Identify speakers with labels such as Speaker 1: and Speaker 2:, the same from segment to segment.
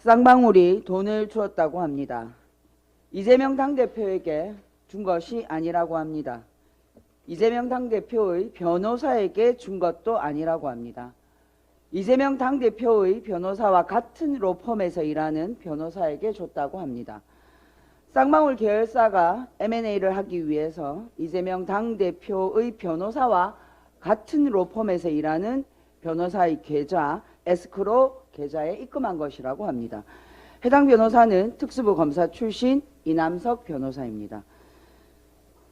Speaker 1: 쌍방울이 돈을 주었다고 합니다. 이재명 당대표에게 준 것이 아니라고 합니다. 이재명 당대표의 변호사에게 준 것도 아니라고 합니다. 이재명 당대표의 변호사와 같은 로펌에서 일하는 변호사에게 줬다고 합니다. 쌍방울 계열사가 M&A를 하기 위해서 이재명 당대표의 변호사와 같은 로펌에서 일하는 변호사의 계좌, 에스크로 계좌에 입금한 것이라고 합니다. 해당 변호사는 특수부 검사 출신 이남석 변호사입니다.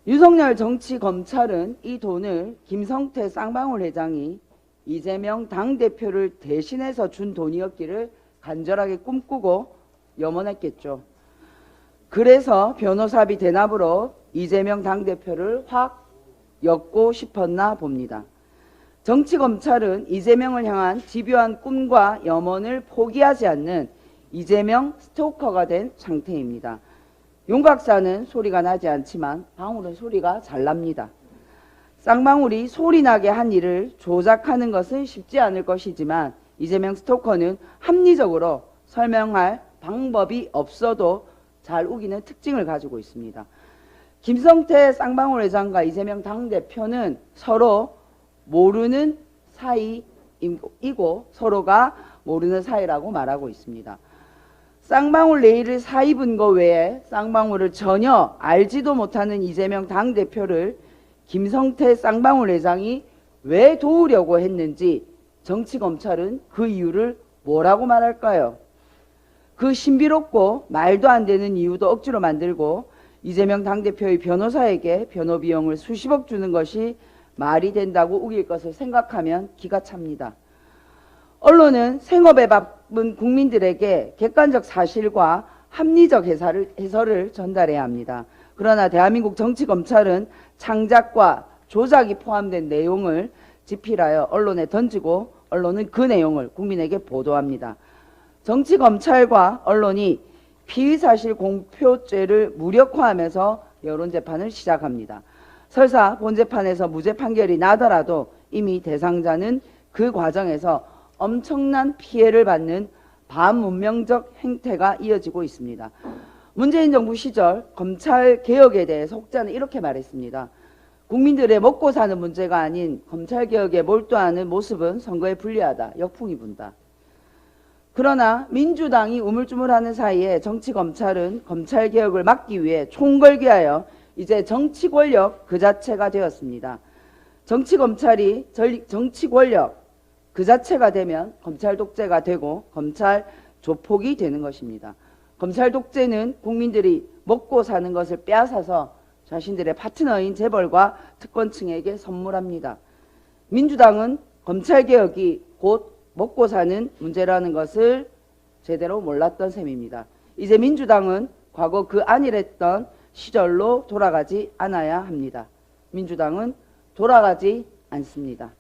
Speaker 1: 윤석열 정치검찰은 이 돈을 김성태 쌍방울 회장이 이재명 당대표를 대신해서 준 돈이었기를 간절하게 꿈꾸고 염원했겠죠. 그래서 변호사비 대납으로 이재명 당대표를 확 엮고 싶었나 봅니다. 정치검찰은 이재명을 향한 집요한 꿈과 염원을 포기하지 않는 이재명 스토커가 된 상태입니다. 용 박사는 소리가 나지 않지만 방울은 소리가 잘 납니다. 쌍방울이 소리나게 한 일을 조작하는 것은 쉽지 않을 것이지만 이재명 스토커는 합리적으로 설명할 방법이 없어도 잘 우기는 특징을 가지고 있습니다. 김성태 쌍방울 회장과 이재명 당대표는 서로 모르는 사이이고 서로가 모르는 사이라고 말하고 있습니다. 쌍방울 내일을 사입은 것 외에 쌍방울을 전혀 알지도 못하는 이재명 당대표를 김성태 쌍방울 회장이 왜 도우려고 했는지 정치검찰은 그 이유를 뭐라고 말할까요? 그 신비롭고 말도 안 되는 이유도 억지로 만들고 이재명 당대표의 변호사에게 변호 비용을 수십억 주는 것이 말이 된다고 우길 것을 생각하면 기가 찹니다. 언론은 생업에 바쁜 국민들에게 객관적 사실과 합리적 해설을 전달해야 합니다. 그러나 대한민국 정치검찰은 창작과 조작이 포함된 내용을 집필하여 언론에 던지고 언론은 그 내용을 국민에게 보도합니다. 정치검찰과 언론이 피의사실 공표죄를 무력화하면서 여론재판을 시작합니다. 설사 본재판에서 무죄 판결이 나더라도 이미 대상자는 그 과정에서 엄청난 피해를 받는 반문명적 행태가 이어지고 있습니다. 문재인 정부 시절 검찰개혁에 대해서 혹자는 이렇게 말했습니다. 국민들의 먹고 사는 문제가 아닌 검찰개혁에 몰두하는 모습은 선거에 불리하다. 역풍이 분다. 그러나 민주당이 우물쭈물하는 사이에 정치검찰은 검찰개혁을 막기 위해 총궐기하여 이제 정치권력 그 자체가 되었습니다. 정치검찰이 정치권력 그 자체가 되면 검찰 독재가 되고 검찰 조폭이 되는 것입니다. 검찰 독재는 국민들이 먹고 사는 것을 빼앗아서 자신들의 파트너인 재벌과 특권층에게 선물합니다. 민주당은 검찰개혁이 곧 먹고 사는 문제라는 것을 제대로 몰랐던 셈입니다. 이제 민주당은 과거 그 안일했던 시절로 돌아가지 않아야 합니다. 민주당은 돌아가지 않습니다.